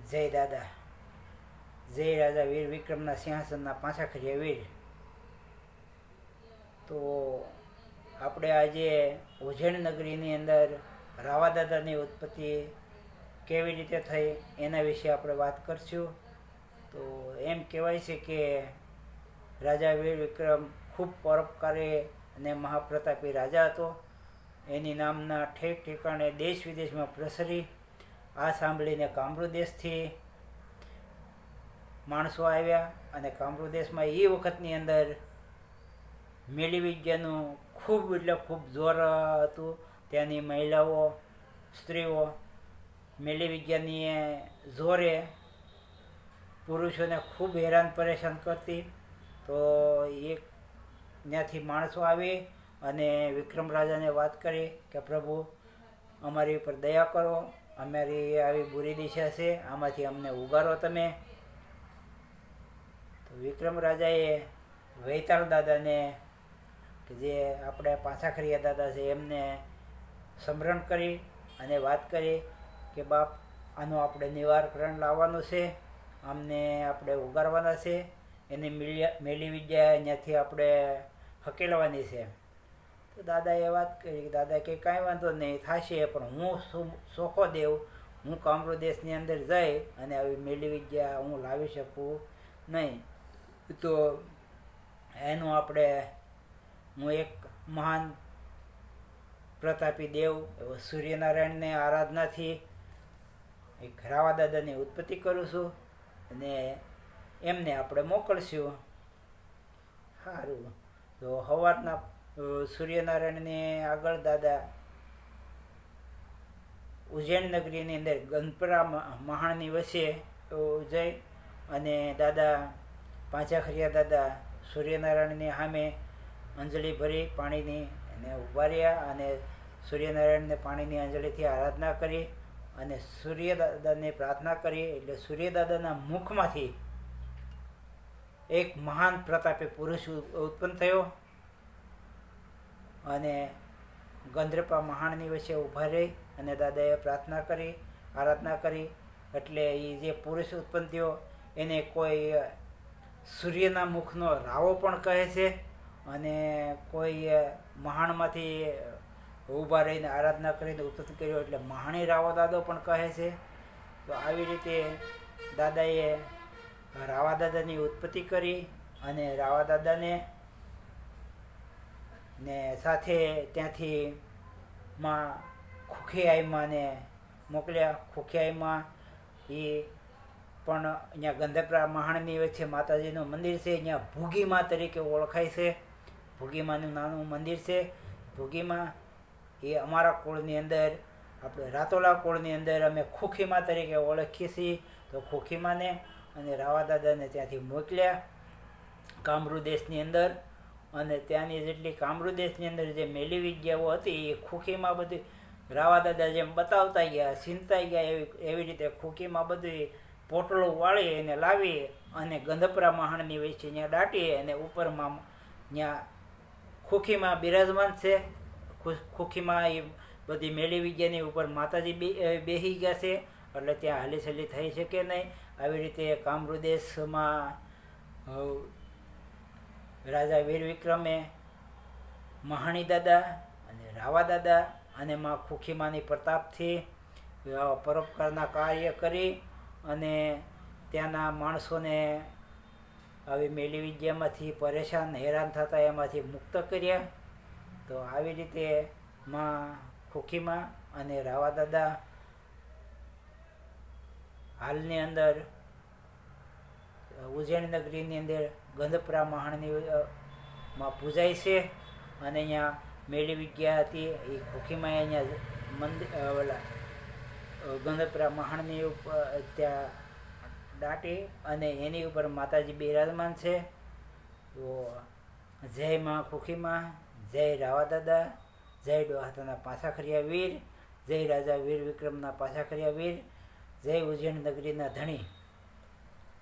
જય દાદા, જય રાજા વીર વિક્રમના સિંહાસનના પાછા ખર્યા વીર. તો આપણે આજે ઉજ્જૈન નગરીની અંદર રાવા દાદાની ઉત્પત્તિ કેવી રીતે થઈ એના વિશે આપણે વાત કરશું. તો એમ કહેવાય છે કે રાજા વીર વિક્રમ ખૂબ પરોપકારી અને મહાપ્રતાપી રાજા હતો. એની નામના ઠેક ઠેકાણે દેશ વિદેશમાં પ્રસરી. આ સાંભળીને કામરૂ દેશથી માણસો આવ્યા અને કામરૂ દેશમાં એ વખતની અંદર મેલી વિદ્યાનું ખૂબ એટલે ખૂબ જોર હતું. ત્યાંની મહિલાઓ, સ્ત્રીઓ મેલી વિદ્યાની જોરે પુરુષોને ખૂબ હેરાન પરેશાન કરતી. તો એક ત્યાંથી માણસો આવી અને વિક્રમ રાજાને વાત કરી કે પ્રભુ, અમારી ઉપર દયા કરો, અમારી આવી બુરી દિશા છે, આમાંથી અમને ઉગારો તમે. તો વિક્રમ રાજાએ વૈતાળ દાદાને, કે જે આપણે પાછા ખરિયા દાદા છે, એમને સ્મરણ કરી અને વાત કરી કે બાપ, આનું આપણે નિવારણ લાવવાનું છે, આમને આપણે ઉગારવાના છે, એની મેલી વિદ્યા અહીંયાથી આપણે હકેલવાની છે. તો દાદાએ વાત કરી કે દાદા કે કાંઈ વાંધો નહીં, થશે, પણ હું સોખો દેવ, હું કામરૂ દેશની અંદર જઈ અને આવી મેલી વિદ્યા હું લાવી શકું નહીં. તો એનું આપણે, હું એક મહાન પ્રતાપી દેવ સૂર્યનારાયણને આરાધનાથી એક રાવા દાદાની ઉત્પત્તિ કરું છું અને એમને આપણે મોકલશું. સારું. તો સવારના સૂર્યનારાયણને આગળ દાદા ઉજ્જૈન નગરીની અંદર ગંધપરા મહાણની વચ્ચે જઈ અને દાદા પાછા ખર્યા દાદા સૂર્યનારાયણની સામે અંજલિ ભરી પાણીની અને ઊભા રહ્યા અને સૂર્યનારાયણને પાણીની અંજલિથી આરાધના કરી અને સૂર્યદાદાને પ્રાર્થના કરી. એટલે સૂર્યદાદાના મુખમાંથી એક મહાન પ્રતાપી પુરુષ ઉત્પન્ન થયો અને ગંધ્રપા મહાણની વચ્ચે ઊભા રહી અને દાદાએ પ્રાર્થના કરી, આરાધના કરી. એટલે એ જે પુરુષ ઉત્પન્ન થયો એને કોઈ સૂર્યના મુખનો રાવો પણ કહે છે અને કોઈ મહાણમાંથી ઊભા રહીને આરાધના કરીને ઉત્પન્ન કર્યો એટલે મહાણી રાવો દાદો પણ કહે છે. તો આવી રીતે દાદાએ રાવા દાદાની ઉત્પત્તિ કરી અને રાવા દાદાને ને સાથે ત્યાંથી માં ખુખીઆઈમાને મોકલ્યા. ખુખીઆઈમાં એ પણ અહીંયા ગંધપરા મહાણની વચ્ચે માતાજીનું મંદિર છે, અહીંયા ભૂગીમા તરીકે ઓળખાય છે. ભૂગીમાનું નાનું મંદિર છે. ભૂગીમા એ અમારા કુળની અંદર, આપણે રાતોલા કુળની અંદર અમે ખુખીમા તરીકે ઓળખીએ છીએ. તો ખુખીમાને અને રાવા દાદાને ત્યાંથી મોકલ્યા કામરૂ દેશની અંદર. અને ત્યાંની જેટલી કામરૂ દેશની અંદર જે મેલી વિદ્યાઓ હતી એ ખુખીમાં બધી રાવા દાદા જેમ બતાવતા ગયા, ચિંતાઈ ગયા, એવી રીતે ખુખીમાં બધી પોટલું વાળી એને લાવી અને ગંધપરા મહાણની વચ્ચે ત્યાં દાટી અને ઉપરમાં ત્યાં ખુખીમાં બિરાજમાન છે. ખુખીમાં એ બધી મેલી વિદ્યાની ઉપર માતાજી બેસી ગયા છે, એટલે ત્યાં હાલીસલી થઈ શકે નહીં. આવી રીતે કામરૂ દેશમાં રાજા વીર વિક્રમે મહાણી દાદા અને રાવા દાદા અને માં ખુખીમાની પ્રતાપથી પરોપકારના કાર્ય કરી અને ત્યાંના માણસોને આવી મેલી વિદ્યામાંથી પરેશાન હેરાન થતા એમાંથી મુક્ત કર્યા. તો આવી રીતે માં ખુખીમા અને રાવા દાદા હાલની અંદર ઉજ્જૈન નગરીની અંદર ગંધપરા મહાણની માં પૂજાય છે. અને અહીંયા મેલી વિદ્યા હતી એ ખુખીમાં અહીંયા મંદિર ઓલા ગંધપરા મહાણની ઉપર ત્યાં દાટી અને એની ઉપર માતાજી બિરાજમાન છે. તો જય માં ખુખીમાં, જય રાવા દાદા, જય ડોહાતાના પાછા ખર્યા વીર, જય રાજા વીર વિક્રમના પાછા ખર્યા વીર, જય ઉજ્જૈન નગરીના ધણી.